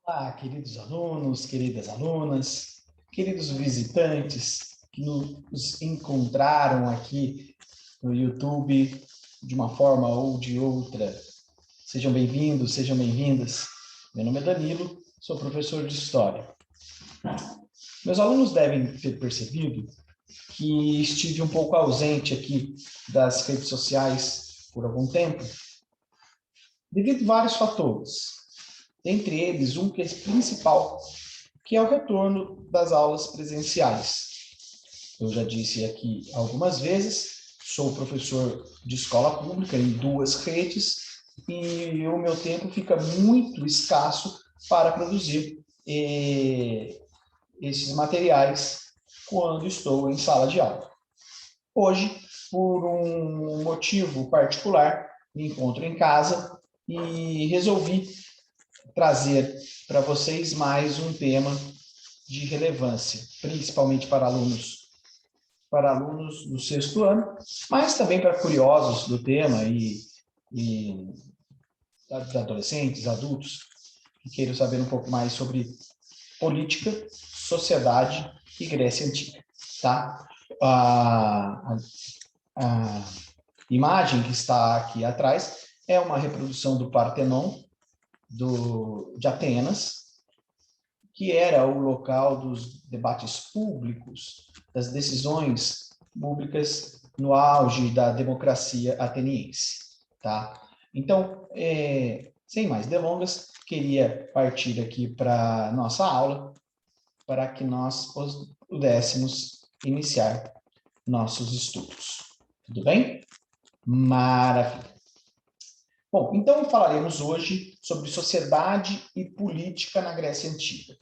Olá, queridos alunos, queridas alunas, queridos visitantes que nos encontraram aqui no YouTube de uma forma ou de outra. Sejam bem-vindos, sejam bem-vindas. Meu nome é Danilo, sou professor de História. Meus alunos devem ter percebido que estive um pouco ausente aqui das redes sociais por algum tempo, devido a vários fatores. Entre eles, um que é principal, que é o retorno das aulas presenciais. Eu já disse aqui algumas vezes, sou professor de escola pública em 2 redes e o meu tempo fica muito escasso para produzir esses materiais quando estou em sala de aula. Hoje, por um motivo particular, me encontro em casa e resolvi trazer para vocês mais um tema de relevância, principalmente para alunos do 6º ano, mas também para curiosos do tema e adolescentes, adultos, que queiram saber um pouco mais sobre política, sociedade e Grécia Antiga. Tá? A imagem que está aqui atrás é uma reprodução do Partenon de Atenas, que era o local dos debates públicos, das decisões públicas no auge da democracia ateniense. Tá? Então, sem mais delongas, queria partir aqui para a nossa aula, para que nós pudéssemos iniciar nossos estudos. Tudo bem? Maravilha. Bom, então falaremos hoje sobre sociedade e política na Grécia Antiga.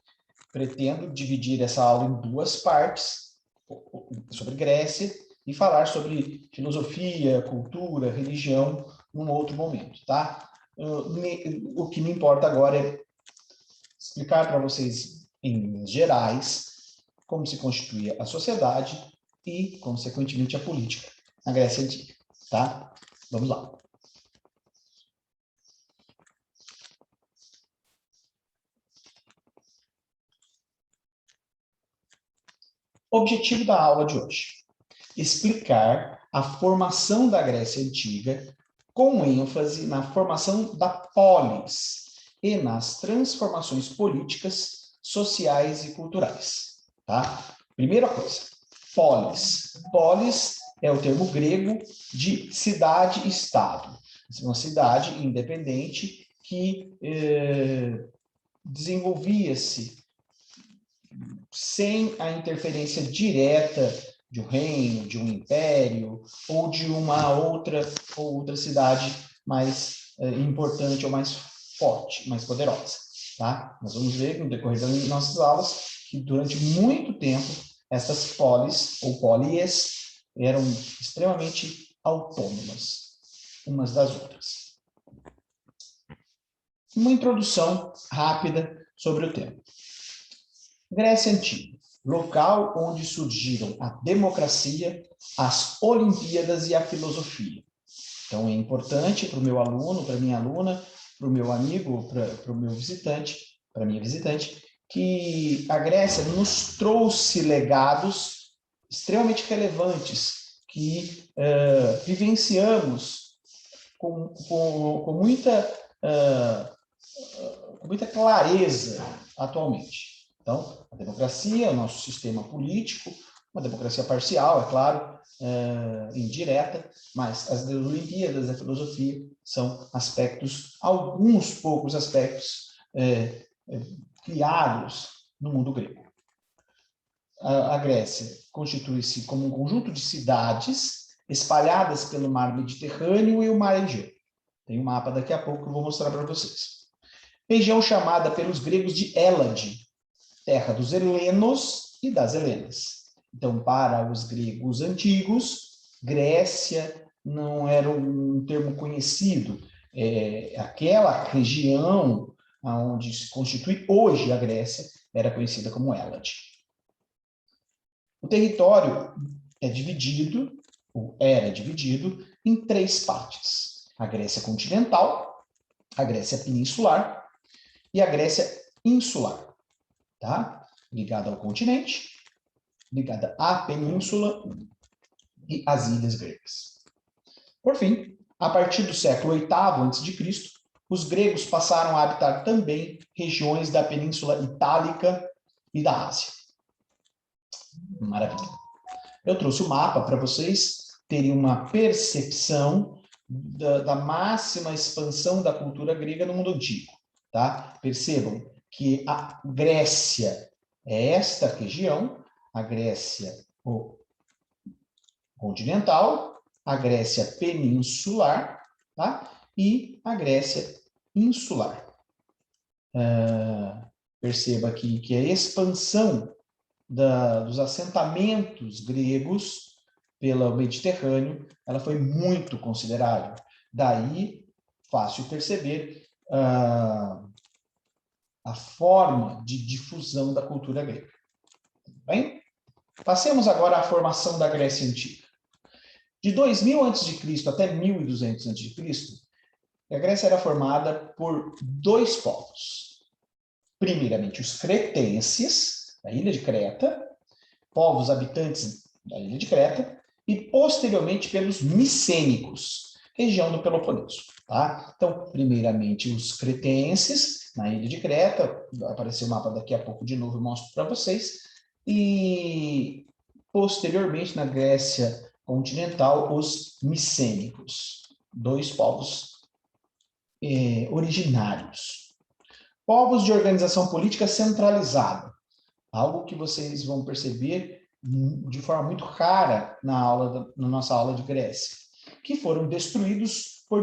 Pretendo dividir essa aula em 2 partes, sobre Grécia, e falar sobre filosofia, cultura, religião, num outro momento, tá? O que me importa agora é explicar para vocês, em linhas gerais, como se constituía a sociedade e, consequentemente, a política na Grécia Antiga, tá? Vamos lá. Objetivo da aula de hoje: explicar a formação da Grécia Antiga, com ênfase na formação da polis e nas transformações políticas, sociais e culturais. Tá? Primeira coisa, polis. Polis é o termo grego de cidade-estado. É uma cidade independente que desenvolvia-se sem a interferência direta de um reino, de um império, ou de uma outra cidade mais importante ou mais forte, mais poderosa. Tá? Nós vamos ver no decorrer das nossas aulas que durante muito tempo essas polis ou polies eram extremamente autônomas umas das outras. Uma introdução rápida sobre o tema. Grécia Antiga, local onde surgiram a democracia, as Olimpíadas e a filosofia. Então, é importante para o meu aluno, para a minha aluna, para o meu amigo, para o meu visitante, para a minha visitante, que a Grécia nos trouxe legados extremamente relevantes que vivenciamos com muita clareza atualmente. Então, a democracia, o nosso sistema político, uma democracia parcial, é claro, indireta, mas as Olimpíadas, a filosofia, são aspectos, alguns poucos aspectos criados no mundo grego. A Grécia constitui-se como um conjunto de cidades espalhadas pelo mar Mediterrâneo e o mar Egeu. Tem um mapa daqui a pouco que eu vou mostrar para vocês. Região chamada pelos gregos de Hélade, terra dos helenos e das helenas. Então, para os gregos antigos, Grécia não era um termo conhecido. Aquela região onde se constitui hoje a Grécia era conhecida como Hélade. O território era dividido em 3 partes: a Grécia continental, a Grécia peninsular e a Grécia insular, tá? Ligada ao continente, ligada à península e às ilhas gregas. Por fim, a partir do século VIII a.C., os gregos passaram a habitar também regiões da Península Itálica e da Ásia. Maravilha. Eu trouxe o mapa para vocês terem uma percepção da máxima expansão da cultura grega no mundo antigo. Tá? Percebam que a Grécia é esta região, a Grécia continental, a Grécia peninsular, tá? E a Grécia insular. Perceba aqui que a expansão dos assentamentos gregos pelo Mediterrâneo, ela foi muito considerável. Daí, fácil perceber a forma de difusão da cultura grega. Bem? Passemos agora à formação da Grécia Antiga. De 2000 a.C. até 1200 a.C., a Grécia era formada por dois povos. Primeiramente, os cretenses, da ilha de Creta, povos habitantes da ilha de Creta, e posteriormente pelos micênicos, região do Peloponeso. Tá? Então, primeiramente, os cretenses, na ilha de Creta, vai aparecer o mapa daqui a pouco de novo, eu mostro para vocês, e posteriormente, na Grécia continental, os micênicos, dois povos originários. Povos de organização política centralizada, algo que vocês vão perceber de forma muito rara na nossa aula de Grécia, que foram destruídos por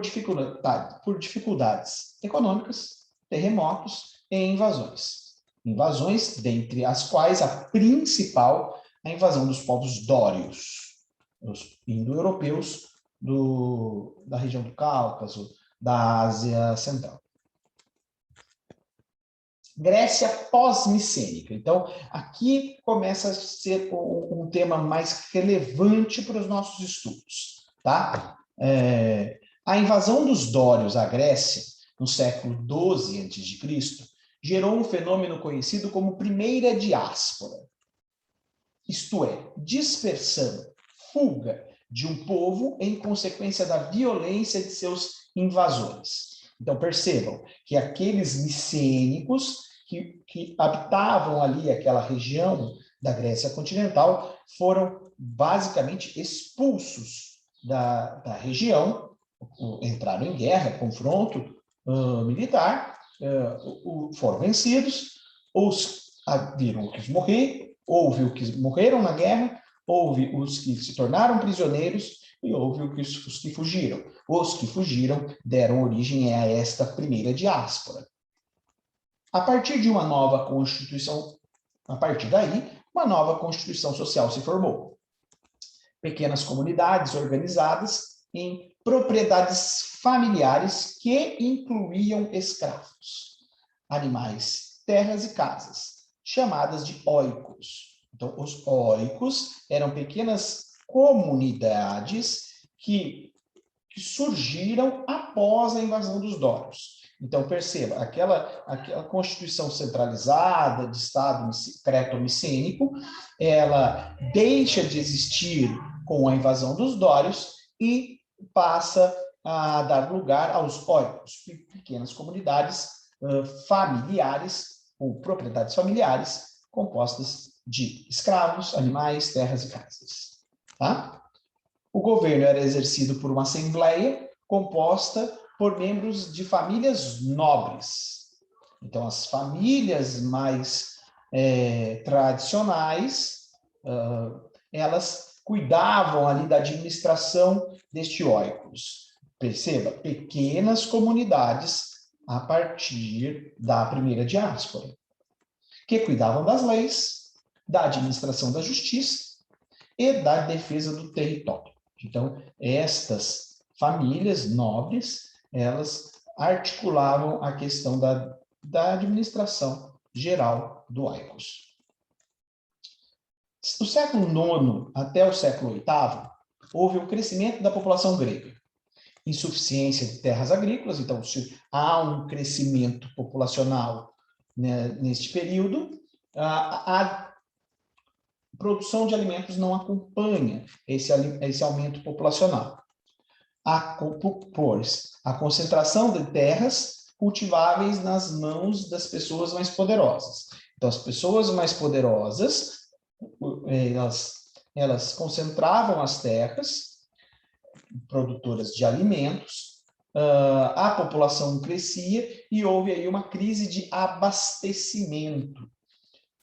dificuldades econômicas, terremotos e invasões. Invasões, dentre as quais a principal, a invasão dos povos dórios, os indo-europeus da região do Cáucaso, da Ásia Central. Grécia pós-micênica. Então, aqui começa a ser um tema mais relevante para os nossos estudos. Tá? A invasão dos dórios à Grécia, no século XII a.C., gerou um fenômeno conhecido como primeira diáspora. Isto é, dispersão, fuga de um povo em consequência da violência de seus invasores. Então, percebam que aqueles micênicos que habitavam ali aquela região da Grécia continental foram basicamente expulsos da região, entraram em guerra, confronto militar, foram vencidos, viram os que morreram, houve os que morreram na guerra, houve os que se tornaram prisioneiros e houve os que fugiram. Os que fugiram deram origem a esta primeira diáspora. A partir de uma nova constituição, a partir daí, uma nova constituição social se formou. Pequenas comunidades organizadas em propriedades familiares que incluíam escravos, animais, terras e casas, chamadas de oikos. Então, os oikos eram pequenas comunidades que surgiram após a invasão dos dórios. Então, perceba, aquela constituição centralizada de Estado creto-micênico, ela deixa de existir com a invasão dos dórios e passa a dar lugar aos oikos, pequenas comunidades familiares, ou propriedades familiares, compostas de escravos, animais, terras e casas. Tá? O governo era exercido por uma assembleia composta por membros de famílias nobres. Então, as famílias mais tradicionais, elas cuidavam ali da administração deste oikos. Perceba, pequenas comunidades a partir da primeira diáspora, que cuidavam das leis, da administração da justiça e da defesa do território. Então, estas famílias nobres, elas articulavam a questão da administração geral do oikos. Do século IX até o século VIII, houve um crescimento da população grega. Insuficiência de terras agrícolas, então, se há um crescimento populacional, né, neste período, a produção de alimentos não acompanha esse aumento populacional. Pois a concentração de terras cultiváveis nas mãos das pessoas mais poderosas. Então, as pessoas mais poderosas, elas concentravam as terras produtoras de alimentos, a população crescia e houve aí uma crise de abastecimento.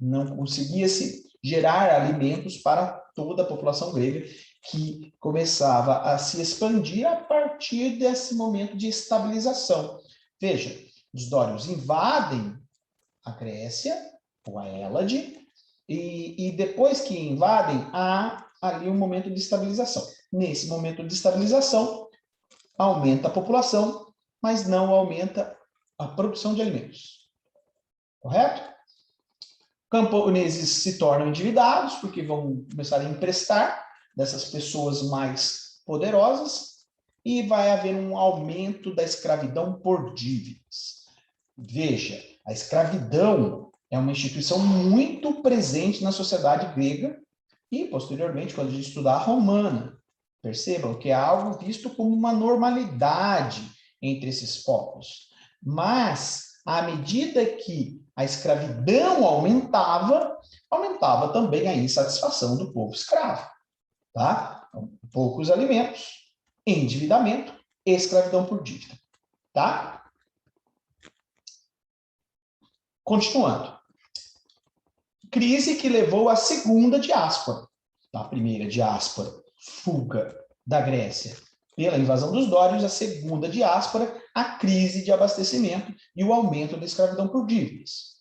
Não conseguia-se gerar alimentos para toda a população grega, que começava a se expandir a partir desse momento de estabilização. Veja, os dórios invadem a Grécia, ou a Hélade, e depois que invadem, há ali um momento de estabilização. Nesse momento de estabilização, aumenta a população, mas não aumenta a produção de alimentos. Correto? Camponeses se tornam endividados, porque vão começar a emprestar dessas pessoas mais poderosas, e vai haver um aumento da escravidão por dívidas. Veja, a escravidão é uma instituição muito presente na sociedade grega e, posteriormente, quando a gente estudar a romana. Percebam que é algo visto como uma normalidade entre esses povos. Mas, à medida que a escravidão aumentava, aumentava também a insatisfação do povo escravo. Tá? Então, poucos alimentos, endividamento, escravidão por dívida. Tá? Continuando. Crise que levou à segunda diáspora. A primeira diáspora, fuga da Grécia pela invasão dos dórios, a segunda diáspora, a crise de abastecimento e o aumento da escravidão por dívidas.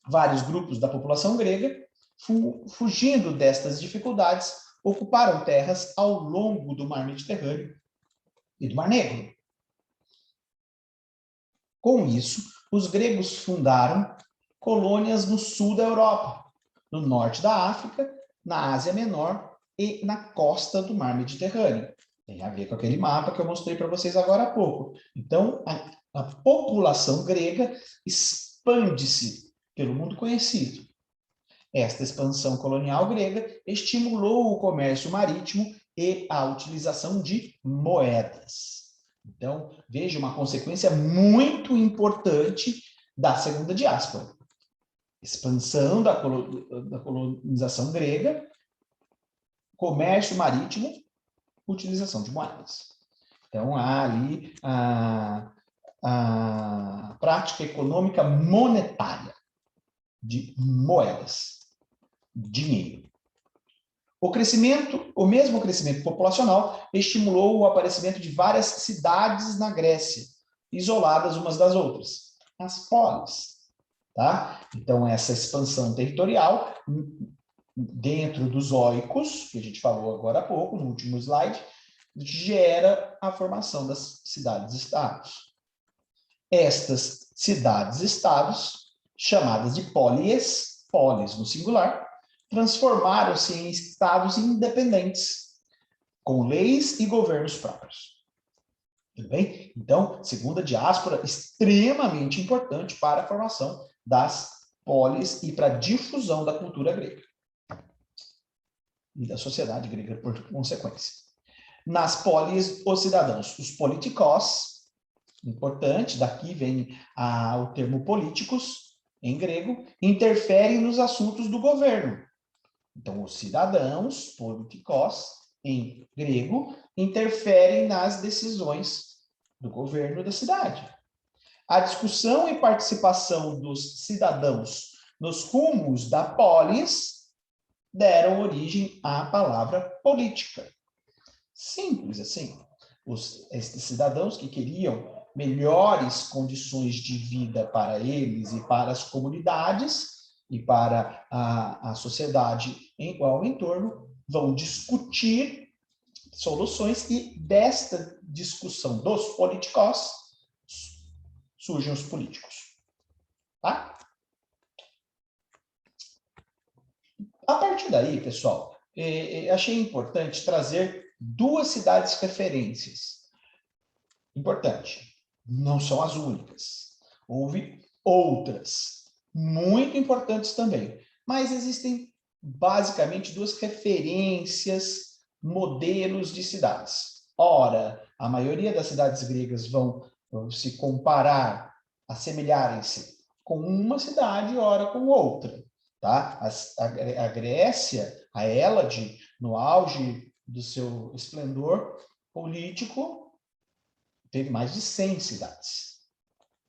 Vários grupos da população grega, fugindo destas dificuldades, ocuparam terras ao longo do Mar Mediterrâneo e do Mar Negro. Com isso, os gregos fundaram colônias no sul da Europa, no norte da África, na Ásia Menor e na costa do Mar Mediterrâneo. Tem a ver com aquele mapa que eu mostrei para vocês agora há pouco. Então, a população grega expande-se pelo mundo conhecido. Esta expansão colonial grega estimulou o comércio marítimo e a utilização de moedas. Então, veja uma consequência muito importante da segunda diáspora. Expansão da colonização grega, comércio marítimo, utilização de moedas. Então, há ali a prática econômica monetária de moedas, dinheiro. O mesmo crescimento populacional estimulou o aparecimento de várias cidades na Grécia, isoladas umas das outras, as polis. Tá? Então, essa expansão territorial, dentro dos oikos, que a gente falou agora há pouco, no último slide, gera a formação das cidades-estados. Estas cidades-estados, chamadas de polis no singular, transformaram-se em estados independentes, com leis e governos próprios. Tudo bem? Então, segunda diáspora, extremamente importante para a formação das polis e para a difusão da cultura grega. E da sociedade grega, por consequência. Nas polis, os cidadãos, os politikos, importante, daqui vem o termo políticos, em grego, interferem nos assuntos do governo. Então, os cidadãos, politikos, em grego, interferem nas decisões do governo da cidade. A discussão e participação dos cidadãos nos rumos da polis deram origem à palavra política. Simples assim. Esses cidadãos que queriam melhores condições de vida para eles e para as comunidades e para a sociedade ao entorno, vão discutir soluções e desta discussão dos políticos surgem os políticos. Tá? A partir daí, pessoal, achei importante trazer duas cidades referências. Importante, não são as únicas. Houve outras, muito importantes também. Mas existem basicamente duas referências, modelos de cidades. Ora, a maioria das cidades gregas vão se comparar, assemelharem-se com uma cidade, ora com outra. Tá? A Grécia, a Hélade, no auge do seu esplendor político, teve mais de 100 cidades.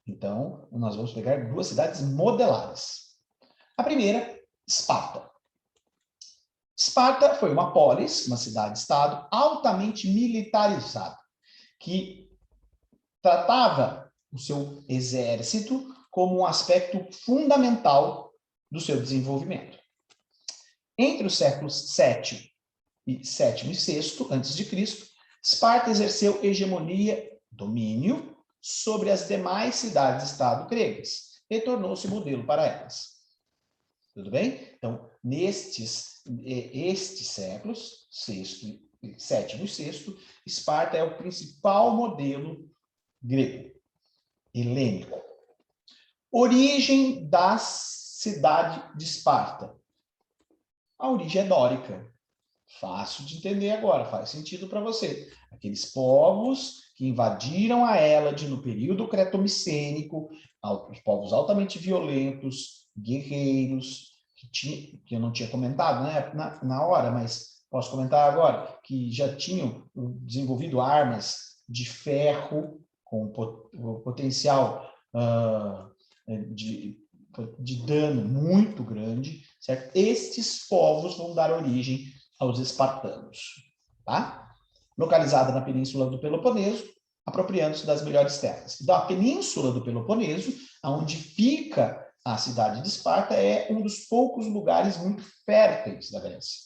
Então, nós vamos pegar duas cidades modelares. A primeira, Esparta. Esparta foi uma polis, uma cidade-estado altamente militarizada, que tratava o seu exército como um aspecto fundamental do seu desenvolvimento. Entre os séculos VII e VI, a.C., Esparta exerceu hegemonia, domínio, sobre as demais cidades-estado gregas e tornou-se modelo para elas. Tudo bem? Então, estes séculos, VII e VI, Esparta é o principal modelo grego, helênico. Origem da cidade de Esparta. A origem é dórica. Fácil de entender agora, faz sentido para você. Aqueles povos que invadiram a Hélade no período cretomicênico, os povos altamente violentos, guerreiros, que eu não tinha comentado, né, na hora, mas posso comentar agora, que já tinham desenvolvido armas de ferro com potencial de dano muito grande, certo? Estes povos vão dar origem aos espartanos, tá? Localizada na península do Peloponeso, apropriando-se das melhores terras. Da península do Peloponeso, onde fica a cidade de Esparta, é um dos poucos lugares muito férteis da Grécia.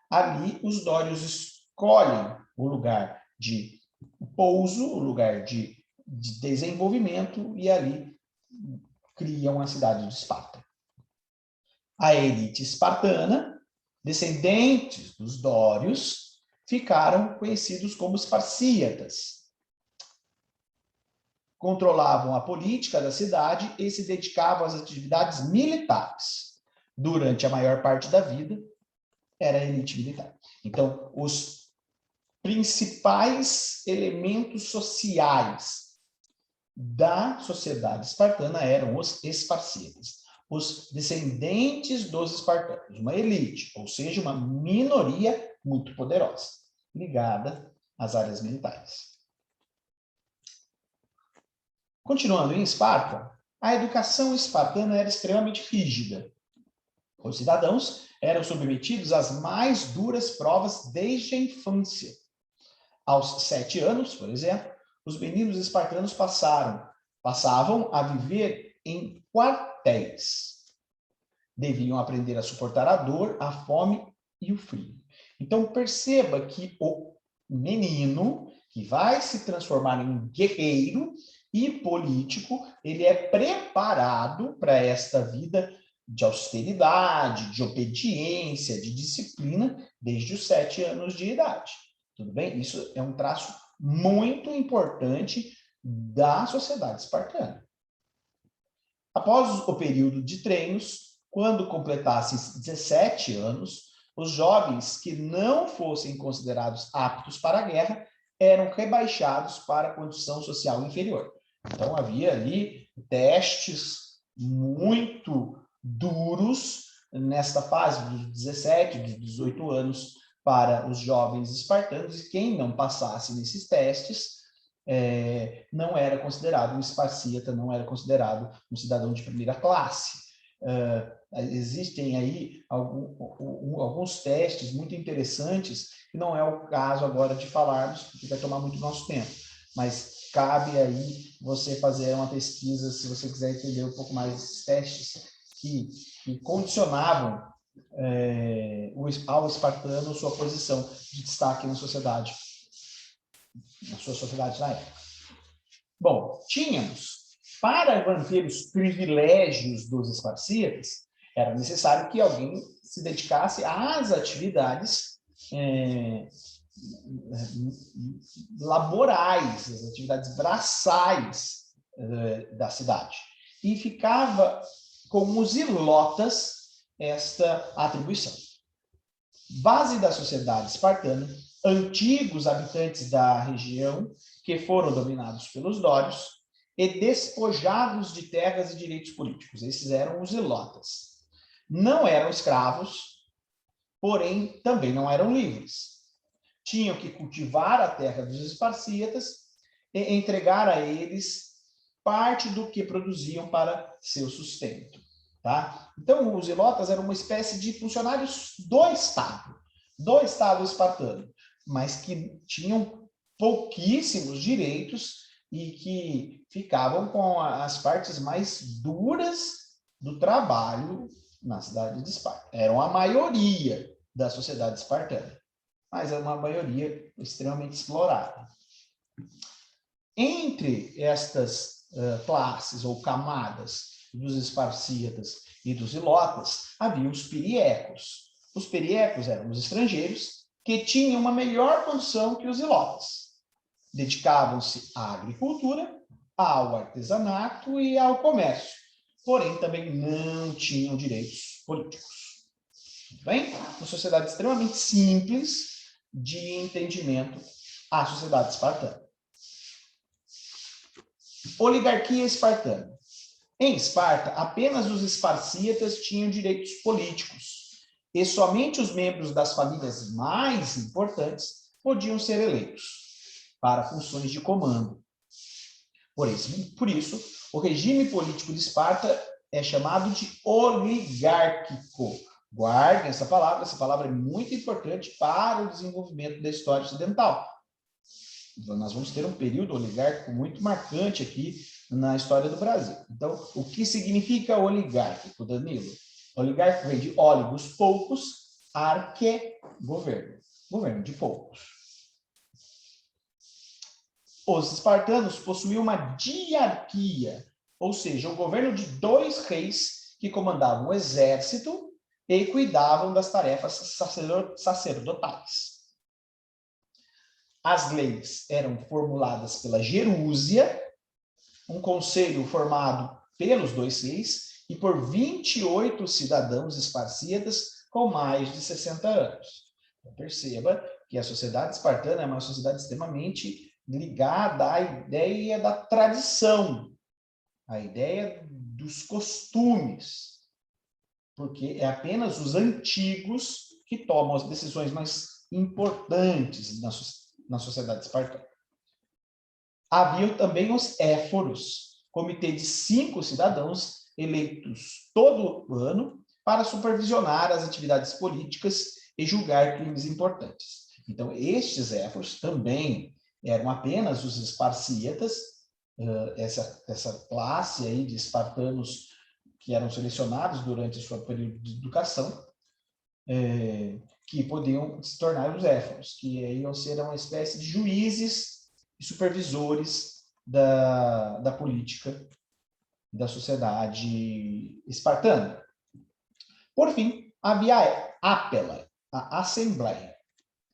Ali, os dórios escolhem o lugar de pouso, o lugar de desenvolvimento, e ali criam a cidade de Esparta. A elite espartana, descendentes dos dórios, ficaram conhecidos como esparcíatas. Controlavam a política da cidade e se dedicavam às atividades militares. Durante a maior parte da vida, era a elite militar. Então, os principais elementos sociais da sociedade espartana eram os esparcíatas, os descendentes dos espartanos, uma elite, ou seja, uma minoria muito poderosa, ligada às áreas militares. Continuando em Esparta, a educação espartana era extremamente rígida. Os cidadãos eram submetidos às mais duras provas desde a infância. Aos 7 anos, por exemplo, os meninos espartanos passavam a viver em quartéis. Deviam aprender a suportar a dor, a fome e o frio. Então, perceba que o menino, que vai se transformar em um guerreiro e político, ele é preparado para esta vida de austeridade, de obediência, de disciplina, desde os 7 anos de idade. Tudo bem? Isso é um traço muito importante da sociedade espartana. Após o período de treinos, quando completassem 17 anos, os jovens que não fossem considerados aptos para a guerra eram rebaixados para a condição social inferior. Então, havia ali testes muito duros nesta fase dos 17, dos 18 anos para os jovens espartanos, e quem não passasse nesses testes não era considerado um esparcíata, não era considerado um cidadão de primeira classe. Existem aí alguns testes muito interessantes, que não é o caso agora de falarmos, porque vai tomar muito nosso tempo, mas cabe aí você fazer uma pesquisa, se você quiser entender um pouco mais desses testes, que condicionavam ao espartano sua posição de destaque na sociedade, na época. Bom, para manter os privilégios dos esparcíatas, era necessário que alguém se dedicasse às atividades laborais, as atividades braçais da cidade. e ficava com os ilotas esta atribuição. Base da sociedade espartana, antigos habitantes da região que foram dominados pelos dórios e despojados de terras e direitos políticos. Esses eram os ilotas. Não eram escravos, porém também não eram livres. Tinham que cultivar a terra dos esparcíatas e entregar a eles parte do que produziam para seu sustento. Tá? Então, os ilotas eram uma espécie de funcionários do Estado espartano, mas que tinham pouquíssimos direitos e que ficavam com as partes mais duras do trabalho na cidade de Esparta. Eram a maioria da sociedade espartana, mas é uma maioria extremamente explorada. Entre estas classes ou camadas dos esparcíatas e dos ilotas, havia os piriecos. Os piriecos eram os estrangeiros que tinham uma melhor condição que os ilotas. Dedicavam-se à agricultura, ao artesanato e ao comércio, porém também não tinham direitos políticos. Tudo bem? Uma sociedade extremamente simples de entendimento à sociedade espartana. Oligarquia espartana. Em Esparta, apenas os esparcíatas tinham direitos políticos e somente os membros das famílias mais importantes podiam ser eleitos para funções de comando. Por isso, o regime político de Esparta é chamado de oligárquico. Guardem essa palavra é muito importante para o desenvolvimento da história ocidental. Então, nós vamos ter um período oligárquico muito marcante aqui na história do Brasil. Então, o que significa oligárquico, Danilo? Oligárquico vem de óligos, poucos, arque, governo. Governo de poucos. Os espartanos possuíam uma diarquia, ou seja, o governo de 2 reis que comandavam o exército e cuidavam das tarefas sacerdotais. As leis eram formuladas pela gerúsia, um conselho formado pelos 2 reis e por 28 cidadãos esparcíatas com mais de 60 anos. Então, perceba que a sociedade espartana é uma sociedade extremamente ligada à ideia da tradição, à ideia dos costumes, porque é apenas os antigos que tomam as decisões mais importantes na sociedade espartana. Havia também os éforos, comitê de 5 cidadãos eleitos todo ano para supervisionar as atividades políticas e julgar crimes importantes. Então, estes éforos também eram apenas os esparcíatas, essa classe aí de espartanos que eram selecionados durante o seu período de educação, que podiam se tornar os éforos, que iam ser uma espécie de juízes e supervisores da política da sociedade espartana. Por fim, havia a Ápela, a Assembleia.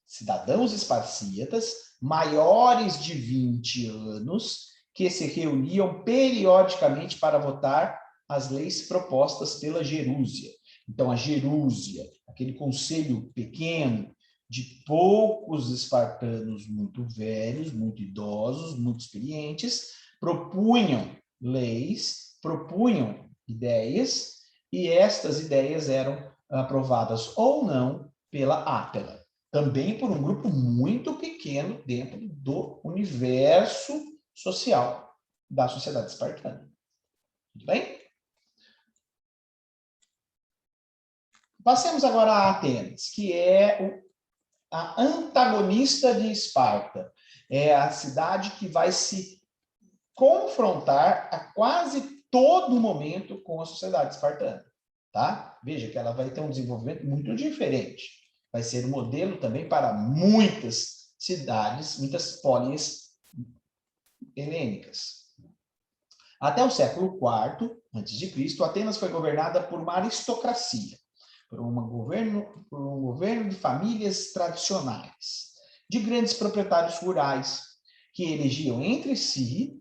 Cidadãos esparcíatas maiores de 20 anos que se reuniam periodicamente para votar as leis propostas pela gerúsia. Então, a gerúsia, aquele conselho pequeno de poucos espartanos muito velhos, muito idosos, muito experientes, propunham leis, propunham ideias, e estas ideias eram aprovadas ou não pela Ápela. Também por um grupo muito pequeno dentro do universo social da sociedade espartana. Tudo bem? Passemos agora a Atenas, que é a antagonista de Esparta. É a cidade que vai se confrontar a quase todo momento com a sociedade espartana. Tá? Veja que ela vai ter um desenvolvimento muito diferente. Vai ser um modelo também para muitas cidades, muitas pólias helênicas. Até o século IV a.C., Atenas foi governada por uma aristocracia, por um governo de famílias tradicionais, de grandes proprietários rurais, que elegiam entre si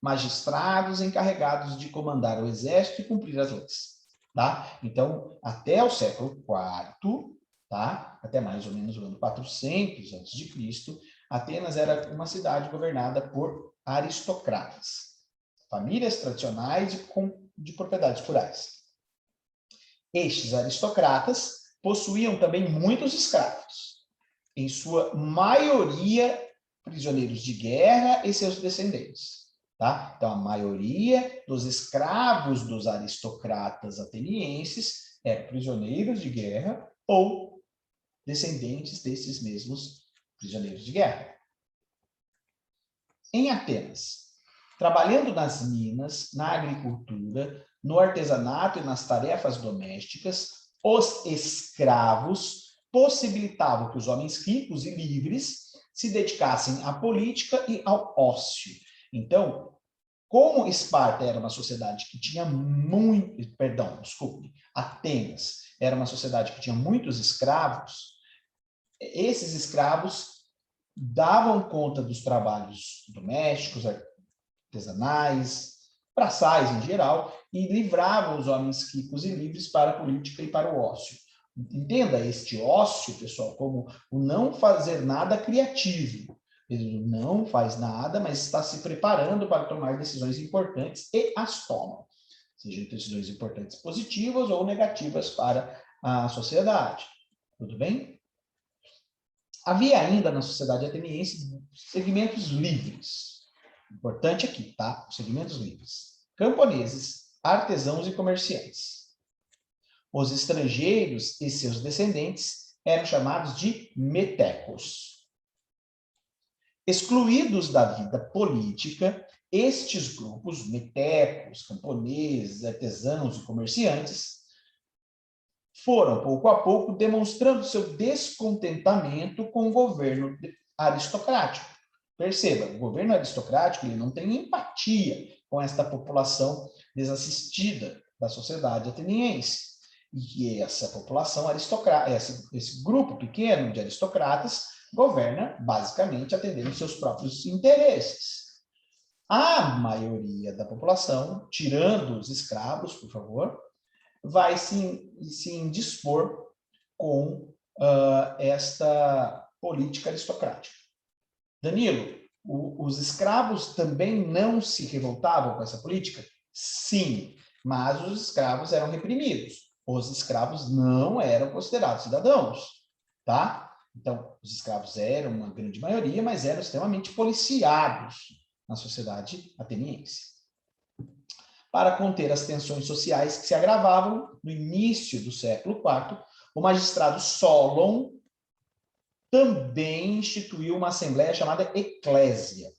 magistrados encarregados de comandar o exército e cumprir as leis. Tá? Então, até o século IV, tá? Até mais ou menos o ano 400 a.C., Atenas era uma cidade governada por aristocratas, famílias tradicionais de propriedades rurais. Estes aristocratas possuíam também muitos escravos, em sua maioria prisioneiros de guerra e seus descendentes. Tá? Então, a maioria dos escravos dos aristocratas atenienses eram prisioneiros de guerra ou descendentes desses mesmos prisioneiros de guerra. Em Atenas, trabalhando nas minas, na agricultura, no artesanato e nas tarefas domésticas, os escravos possibilitavam que os homens ricos e livres se dedicassem à política e ao ócio. Então, como Esparta era uma sociedade que tinha Atenas era uma sociedade que tinha muitos escravos, esses escravos davam conta dos trabalhos domésticos, artesanais, braçais em geral, e livravam os homens ricos e livres para a política e para o ócio. Entenda este ócio, pessoal, como o não fazer nada criativo. Ele não faz nada, mas está se preparando para tomar decisões importantes e as toma. Sejam decisões importantes positivas ou negativas para a sociedade. Tudo bem? Havia ainda na sociedade ateniense segmentos livres. Importante aqui, tá? Segmentos livres. Camponeses, artesãos e comerciantes. Os estrangeiros e seus descendentes eram chamados de metecos. Excluídos da vida política, estes grupos, metecos, camponeses, artesãos e comerciantes, foram, pouco a pouco, demonstrando seu descontentamento com o governo aristocrático. Perceba, o governo aristocrático ele não tem empatia com esta população desassistida da sociedade ateniense. E que essa população aristocrata, esse grupo pequeno de aristocratas, governa basicamente atendendo seus próprios interesses. A maioria da população, tirando os escravos, por favor, vai se indispor com esta política aristocrática. Danilo, os escravos também não se revoltavam com essa política? Sim, mas os escravos eram reprimidos. Os escravos não eram considerados cidadãos, tá? Então, os escravos eram uma grande maioria, mas eram extremamente policiados na sociedade ateniense. Para conter as tensões sociais que se agravavam no início do século IV, o magistrado Solon também instituiu uma assembleia chamada eclésia,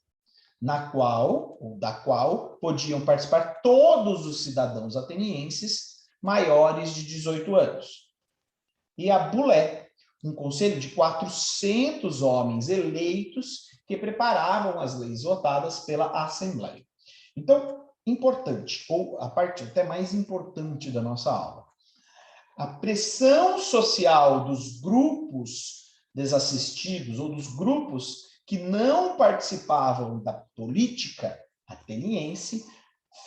da qual podiam participar todos os cidadãos atenienses maiores de 18 anos. E a Bulé, um conselho de 400 homens eleitos que preparavam as leis votadas pela Assembleia. Então, importante, ou a parte até mais importante da nossa aula, a pressão social dos grupos desassistidos ou dos grupos que não participavam da política ateniense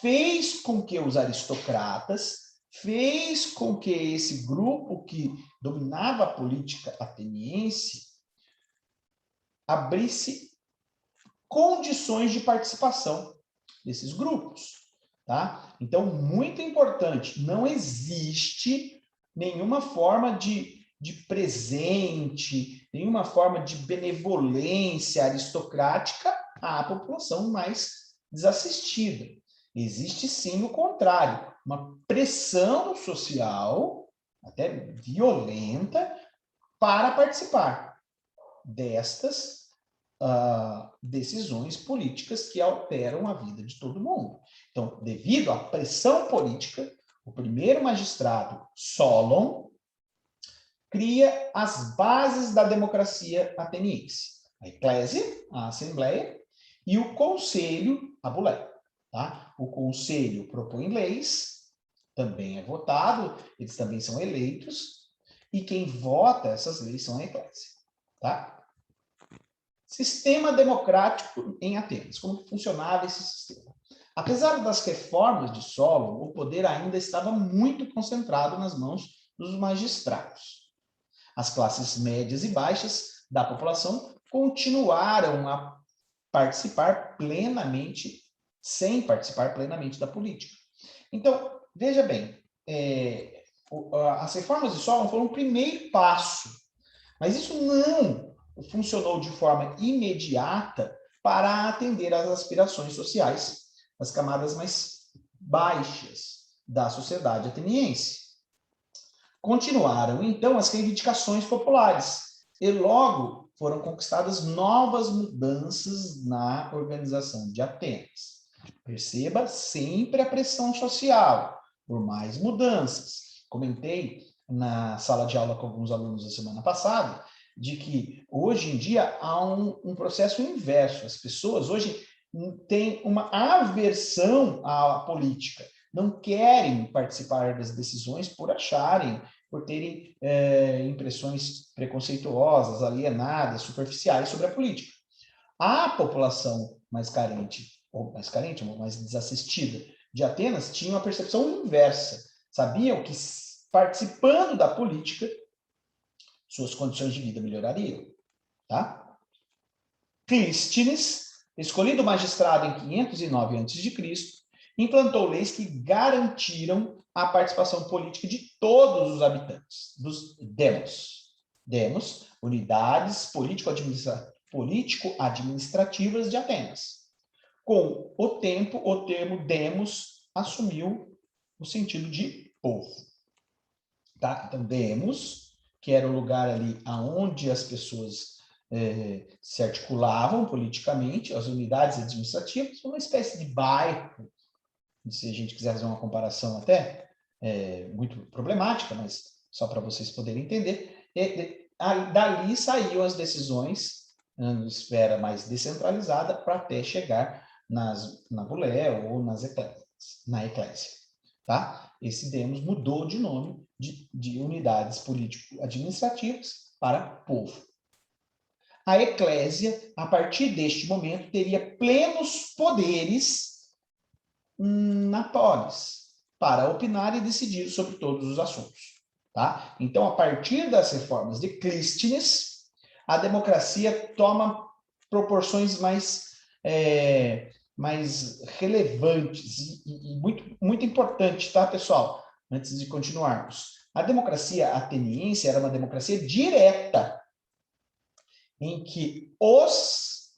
fez com que os aristocratas, fez com que esse grupo que dominava a política ateniense abrisse condições de participação desses grupos, tá? Então, muito importante, não existe nenhuma forma de presente, nenhuma forma de benevolência aristocrática à população mais desassistida. Existe sim o contrário, uma pressão social, até violenta, para participar destas decisões políticas que alteram a vida de todo mundo. Então, devido à pressão política, o primeiro magistrado, Solon, cria as bases da democracia ateniense. A eclésia, a assembleia, e o conselho, a Bulé. Tá? O conselho propõe leis, também é votado, eles também são eleitos, e quem vota essas leis são a eclésia. Tá? Sistema democrático em Atenas. Como funcionava esse sistema? Apesar das reformas de Solon, o poder ainda estava muito concentrado nas mãos dos magistrados. As classes médias e baixas da população continuaram a participar plenamente, sem participar plenamente da política. Então, veja bem, as reformas de Solon foram o primeiro passo, mas isso não funcionou de forma imediata para atender às aspirações sociais das camadas mais baixas da sociedade ateniense. Continuaram, então, as reivindicações populares e logo foram conquistadas novas mudanças na organização de Atenas. Perceba sempre a pressão social por mais mudanças. Comentei na sala de aula com alguns alunos da semana passada de que hoje em dia há um processo inverso. As pessoas hoje têm uma aversão à política, não querem participar das decisões por terem impressões preconceituosas, alienadas, superficiais sobre a política. A população mais carente, ou mais desassistida de Atenas, tinha uma percepção inversa. Sabiam que, participando da política, suas condições de vida melhorariam. Tá? Clístenes, escolhido magistrado em 509 a.C., implantou leis que garantiram a participação política de todos os habitantes, dos demos. Demos, unidades político-administrativas de Atenas. Com o tempo, o termo demos assumiu o sentido de povo. Tá? Então, demos, que era o lugar ali onde as pessoas se articulavam politicamente, as unidades administrativas, uma espécie de bairro, se a gente quiser fazer uma comparação até muito problemática, mas só para vocês poderem entender, dali saíam as decisões na esfera mais descentralizada para até chegar na bulé ou na eclésia. Tá? Esse demos mudou de nome de unidades político-administrativas para povo. A eclésia, a partir deste momento, teria plenos poderes na polis, para opinar e decidir sobre todos os assuntos. Tá? Então, a partir das reformas de Clístenes, a democracia toma proporções mais relevantes e muito, muito importante, tá, pessoal? Antes de continuarmos. A democracia ateniense era uma democracia direta, em que os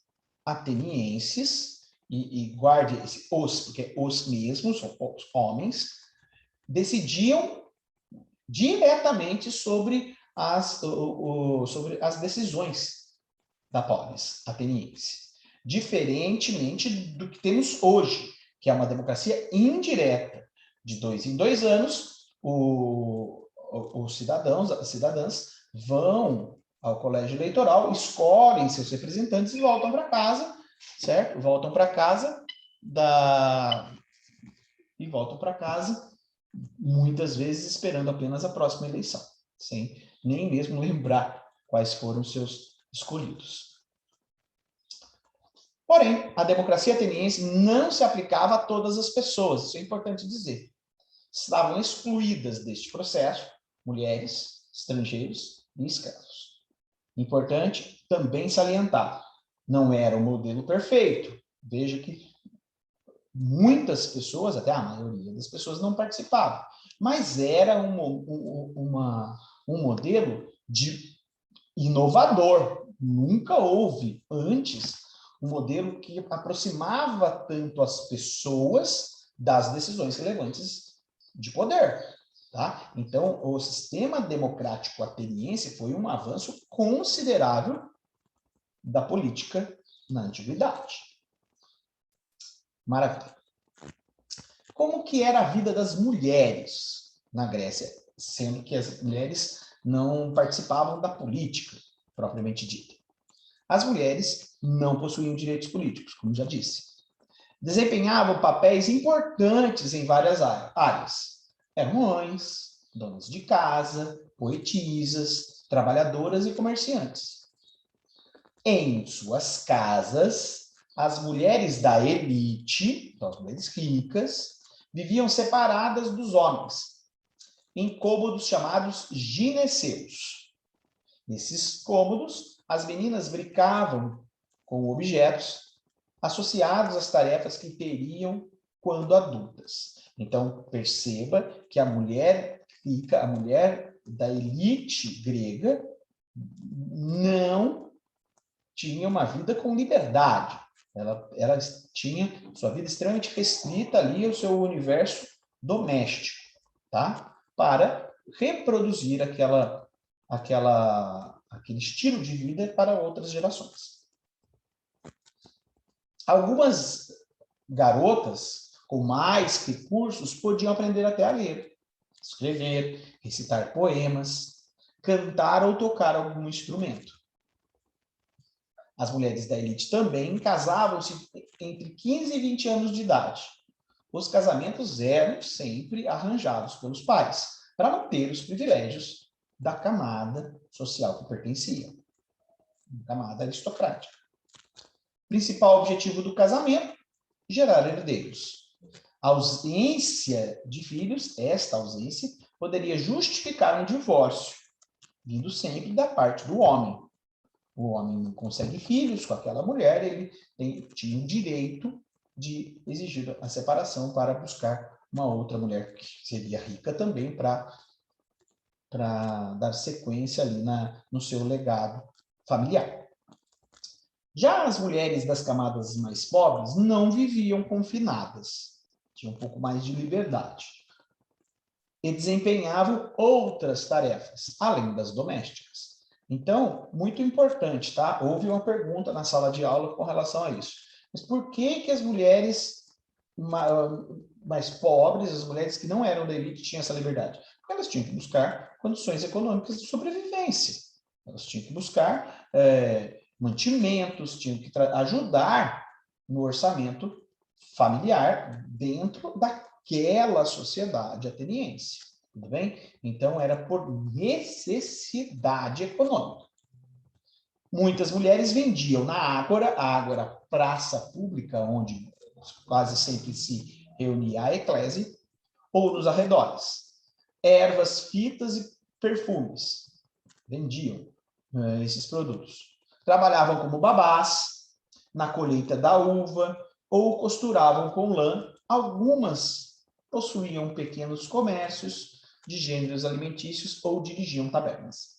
atenienses, e guarde esse os, porque é os mesmos, os homens, decidiam diretamente sobre as decisões da polis ateniense. Diferentemente do que temos hoje, que é uma democracia indireta. De 2 em 2 anos, os cidadãos, as cidadãs vão ao colégio eleitoral, escolhem seus representantes e voltam para casa, certo? Voltam para casa muitas vezes esperando apenas a próxima eleição, sem nem mesmo lembrar quais foram seus escolhidos. Porém, a democracia ateniense não se aplicava a todas as pessoas, isso é importante dizer. Estavam excluídas deste processo mulheres, estrangeiros e escravos. Importante também salientar, não era o modelo perfeito. Veja que muitas pessoas, até a maioria das pessoas, não participavam. Mas era um modelo inovador. Nunca houve antes um modelo que aproximava tanto as pessoas das decisões relevantes de poder. Tá? Então, o sistema democrático ateniense foi um avanço considerável da política na antiguidade. Maravilha. Como que era a vida das mulheres na Grécia, sendo que as mulheres não participavam da política, propriamente dita? As mulheres não possuíam direitos políticos, como já disse. Desempenhavam papéis importantes em várias áreas. Eram mães, donas de casa, poetisas, trabalhadoras e comerciantes. Em suas casas, As mulheres da elite, então as mulheres ricas, viviam separadas dos homens, em cômodos chamados gineceus. Nesses cômodos, as meninas brincavam com objetos associados às tarefas que teriam quando adultas. Então, perceba que a mulher rica, a mulher da elite grega, não tinha uma vida com liberdade. Ela tinha sua vida extremamente restrita ali ao seu universo doméstico, tá? Para reproduzir aquele estilo de vida para outras gerações. Algumas garotas com mais recursos podiam aprender até a ler, escrever, recitar poemas, cantar ou tocar algum instrumento. As mulheres da elite também casavam-se entre 15 e 20 anos de idade. Os casamentos eram sempre arranjados pelos pais, para manter os privilégios da camada social que pertenciam, camada aristocrática. Principal objetivo do casamento, gerar herdeiros. A ausência de filhos, esta ausência, poderia justificar um divórcio, vindo sempre da parte do homem. O homem não consegue filhos com aquela mulher, ele tinha o direito de exigir a separação para buscar uma outra mulher que seria rica também para dar sequência ali no seu legado familiar. Já as mulheres das camadas mais pobres não viviam confinadas, tinham um pouco mais de liberdade e desempenhavam outras tarefas, além das domésticas. Então, muito importante, tá? Houve uma pergunta na sala de aula com relação a isso. Mas por que as mulheres mais pobres, as mulheres que não eram da elite, tinham essa liberdade? Porque elas tinham que buscar condições econômicas de sobrevivência. Elas tinham que buscar mantimentos, tinham que ajudar no orçamento familiar dentro daquela sociedade ateniense. Tudo bem? Então, era por necessidade econômica. Muitas mulheres vendiam na ágora, praça pública, onde quase sempre se reunia a eclésia, ou nos arredores. Ervas, fitas e perfumes. Vendiam esses produtos. Trabalhavam como babás, na colheita da uva, ou costuravam com lã. Algumas possuíam pequenos comércios de gêneros alimentícios ou dirigiam tabernas,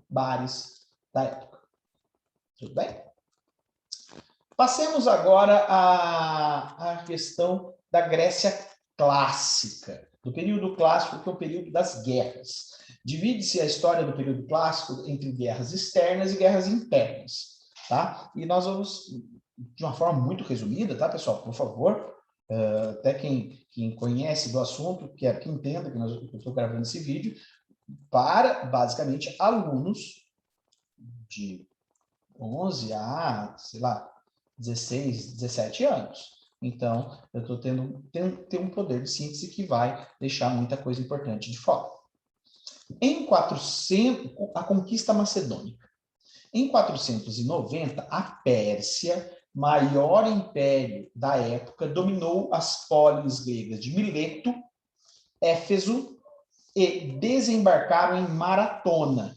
bares da época. Tudo bem? Passemos agora à questão da Grécia clássica, do período clássico, que é o período das guerras. Divide-se a história do período clássico entre guerras externas e guerras internas, tá? E nós vamos, de uma forma muito resumida, tá, pessoal? Por favor, até quem conhece do assunto, que entenda que eu estou gravando esse vídeo, para, basicamente, alunos de 11 a, sei lá, 16, 17 anos. Então, eu estou tendo um poder de síntese que vai deixar muita coisa importante de fora. Em 400, a conquista macedônica. Em 490, a Pérsia, maior império da época, dominou as polis gregas de Mileto, Éfeso e desembarcaram em Maratona.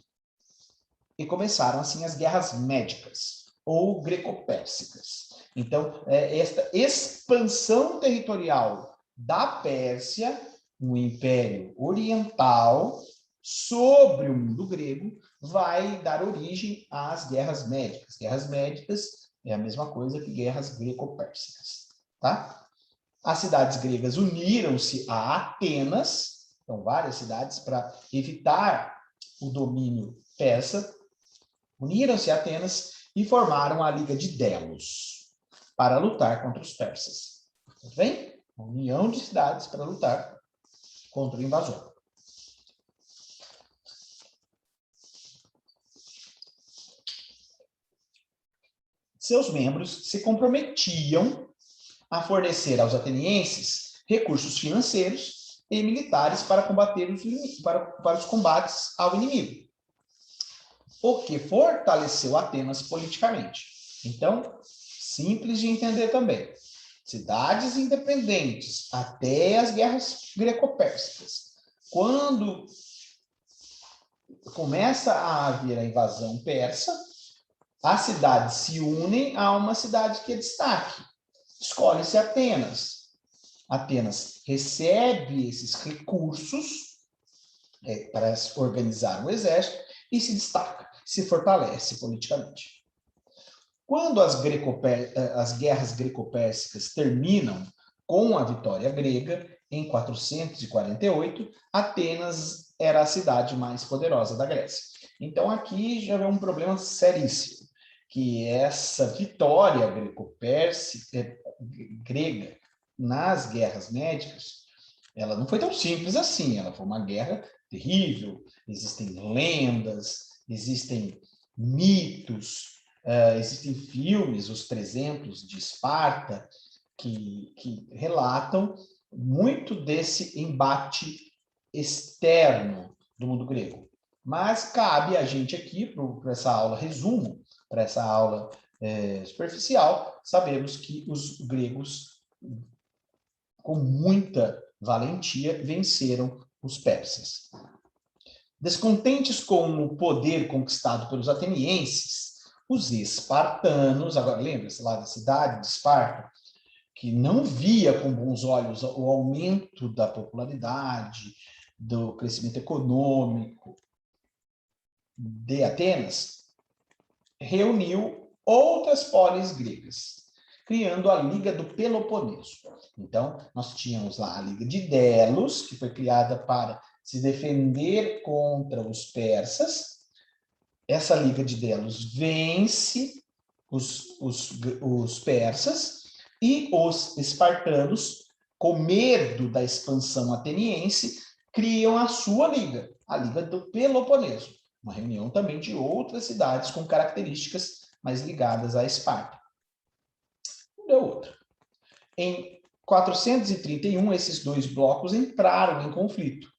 E começaram, assim, as guerras médicas, ou greco-pérsicas. Então, esta expansão territorial da Pérsia, um império oriental, sobre o mundo grego, vai dar origem às guerras médicas. Guerras médicas é a mesma coisa que guerras greco-pérsicas, tá? As cidades gregas uniram-se a Atenas, então várias cidades, para evitar o domínio persa, uniram-se a Atenas e formaram a Liga de Delos para lutar contra os persas. Tudo bem? Uma união de cidades para lutar contra o invasor. Seus membros se comprometiam a fornecer aos atenienses recursos financeiros e militares para combater para os combates ao inimigo, o que fortaleceu Atenas politicamente. Então, simples de entender também. Cidades independentes até as guerras greco-pérsicas. Quando começa a haver a invasão persa, as cidades se unem a uma cidade que é destaque. Escolhe-se Atenas. Atenas recebe esses recursos para organizar um exército e se destaca, se fortalece politicamente. Quando as guerras greco-pérsicas terminam com a vitória grega, em 448, Atenas era a cidade mais poderosa da Grécia. Então, aqui já é um problema seríssimo, que essa vitória grega nas guerras médicas, ela não foi tão simples assim, ela foi uma guerra terrível, existem lendas, existem mitos, existem filmes, os 300 de Esparta, que relatam muito desse embate externo do mundo grego. Mas cabe a gente aqui, para essa aula resumo, para essa aula superficial, sabemos que os gregos, com muita valentia, venceram os persas. Descontentes com o poder conquistado pelos atenienses, os espartanos, agora lembra-se lá da cidade de Esparta, que não via com bons olhos o aumento da popularidade, do crescimento econômico de Atenas, reuniu outras polis gregas, criando a Liga do Peloponeso. Então, nós tínhamos lá a Liga de Delos, que foi criada para se defender contra os persas. Essa Liga de Delos vence os persas e os espartanos, com medo da expansão ateniense, criam a sua liga, a Liga do Peloponeso, uma reunião também de outras cidades com características mais ligadas à Esparta. Deu outra. Em 431, esses dois blocos entraram em conflito,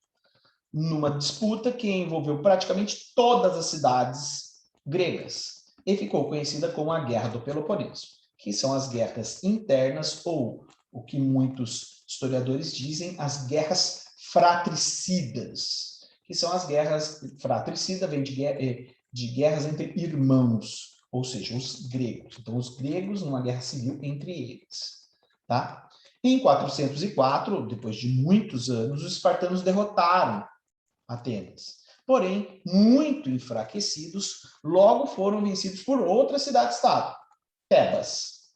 numa disputa que envolveu praticamente todas as cidades gregas e ficou conhecida como a Guerra do Peloponeso, que são as guerras internas, ou o que muitos historiadores dizem, as guerras fratricidas, que são as guerras fratricidas, vem de guerras entre irmãos, ou seja, os gregos. Então, os gregos numa guerra civil entre eles. Tá? Em 404, depois de muitos anos, os espartanos derrotaram Atenas. Porém, muito enfraquecidos, logo foram vencidos por outra cidade-estado, Tebas.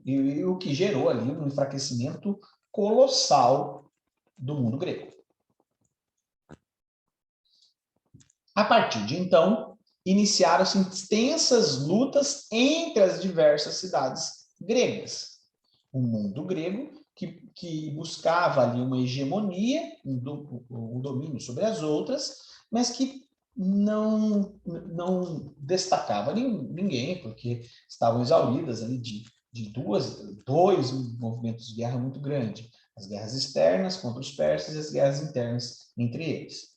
E o que gerou ali um enfraquecimento colossal do mundo grego. A partir de então, iniciaram-se extensas lutas entre as diversas cidades gregas. O mundo grego, que buscava ali uma hegemonia, um domínio sobre as outras, mas que não destacava ninguém, porque estavam exauridas ali de dois movimentos de guerra muito grandes. As guerras externas contra os persas e as guerras internas entre eles,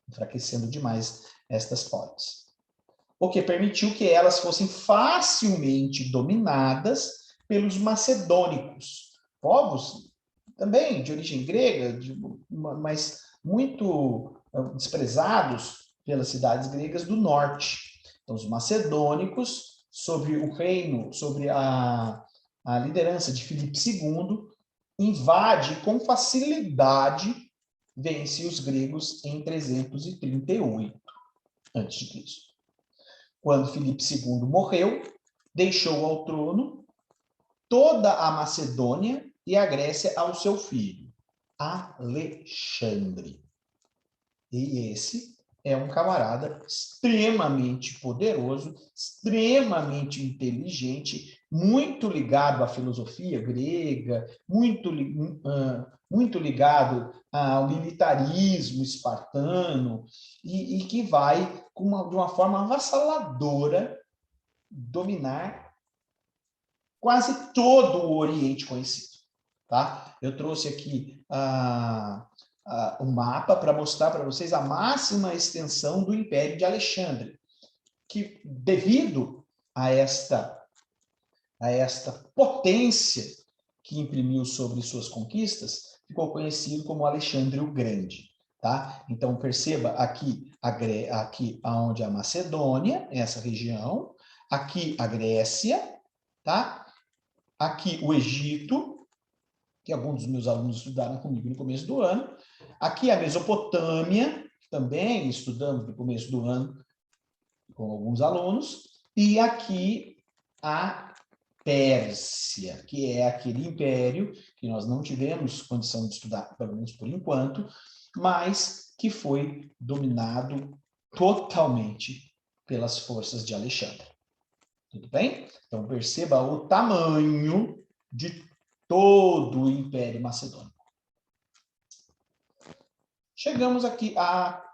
enfraquecendo demais estas polis. O que permitiu que elas fossem facilmente dominadas pelos macedônicos, povos também de origem grega, mas muito desprezados pelas cidades gregas do norte. Então, os macedônicos, sobre o reino, sobre a liderança de Filipe II, invade com facilidade, vence os gregos em 338 a.C. Quando Filipe II morreu, deixou ao trono toda a Macedônia e a Grécia ao seu filho, Alexandre. E esse é um camarada extremamente poderoso, extremamente inteligente, muito ligado à filosofia grega, muito ligado ao militarismo espartano, e que vai, de uma forma avassaladora, dominar quase todo o Oriente conhecido. Tá? Eu trouxe aqui o mapa para mostrar para vocês a máxima extensão do Império de Alexandre, que, devido a esta a esta potência que imprimiu sobre suas conquistas, ficou conhecido como Alexandre o Grande. Tá? Então, perceba aqui, aqui onde a Macedônia, essa região, aqui a Grécia, tá? Aqui o Egito, que alguns dos meus alunos estudaram comigo no começo do ano, aqui a Mesopotâmia, também estudamos no começo do ano com alguns alunos, e aqui a Pérsia, que é aquele império que nós não tivemos condição de estudar, pelo menos por enquanto, mas que foi dominado totalmente pelas forças de Alexandre. Tudo bem? Então, perceba o tamanho de todo o Império Macedônico. Chegamos aqui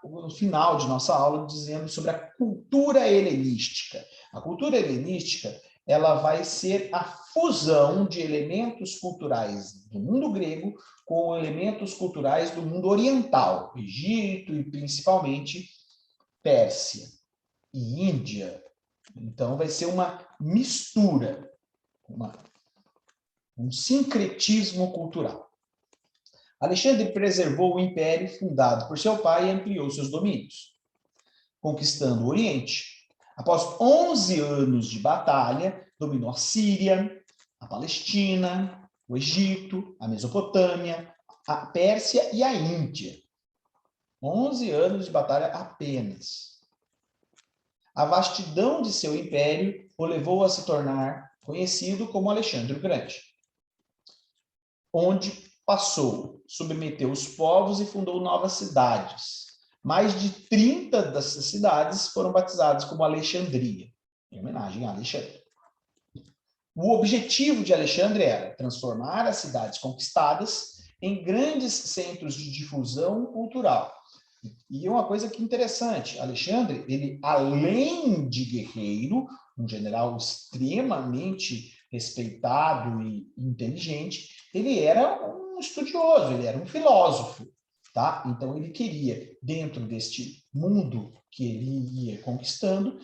no final de nossa aula dizendo sobre a cultura helenística. A cultura helenística, ela vai ser a fusão de elementos culturais do mundo grego com elementos culturais do mundo oriental, Egito e principalmente Pérsia e Índia. Então, vai ser uma mistura, um sincretismo cultural. Alexandre preservou o império fundado por seu pai e ampliou seus domínios, conquistando o Oriente. Após 11 anos de batalha, dominou a Síria, a Palestina, o Egito, a Mesopotâmia, a Pérsia e a Índia. 11 anos de batalha apenas. A vastidão de seu império o levou a se tornar conhecido como Alexandre o Grande, onde passou, submeteu os povos e fundou novas cidades. Mais de 30 dessas cidades foram batizadas como Alexandria, em homenagem a Alexandre. O objetivo de Alexandre era transformar as cidades conquistadas em grandes centros de difusão cultural. E uma coisa que é interessante, Alexandre, ele, além de guerreiro, um general extremamente respeitado e inteligente, ele era um estudioso, ele era um filósofo, tá? Então ele queria, dentro deste mundo que ele ia conquistando,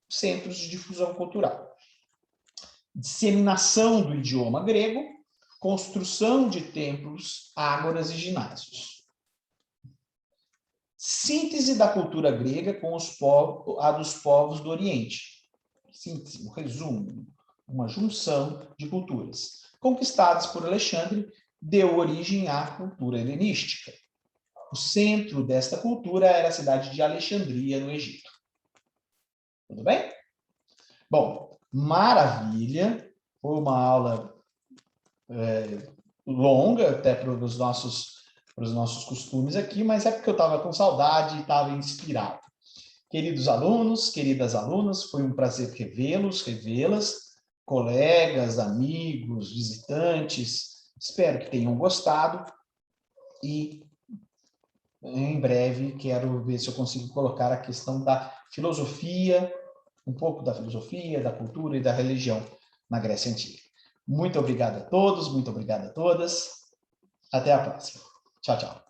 centros de difusão cultural. Disseminação do idioma grego, construção de templos, ágoras e ginásios. Síntese da cultura grega com a dos povos do Oriente. Síntese, um resumo, uma junção de culturas. Conquistadas por Alexandre, deu origem à cultura helenística. O centro desta cultura era a cidade de Alexandria, no Egito. Tudo bem? Bom, maravilha. Foi uma aula longa, até para os nossos costumes aqui, mas é porque eu estava com saudade e estava inspirado. Queridos alunos, queridas alunas, foi um prazer revê-los, revê-las, colegas, amigos, visitantes, espero que tenham gostado e em breve quero ver se eu consigo colocar a questão da filosofia, um pouco da filosofia, da cultura e da religião na Grécia Antiga. Muito obrigado a todos, muito obrigado a todas. Até a próxima. Tchau, tchau.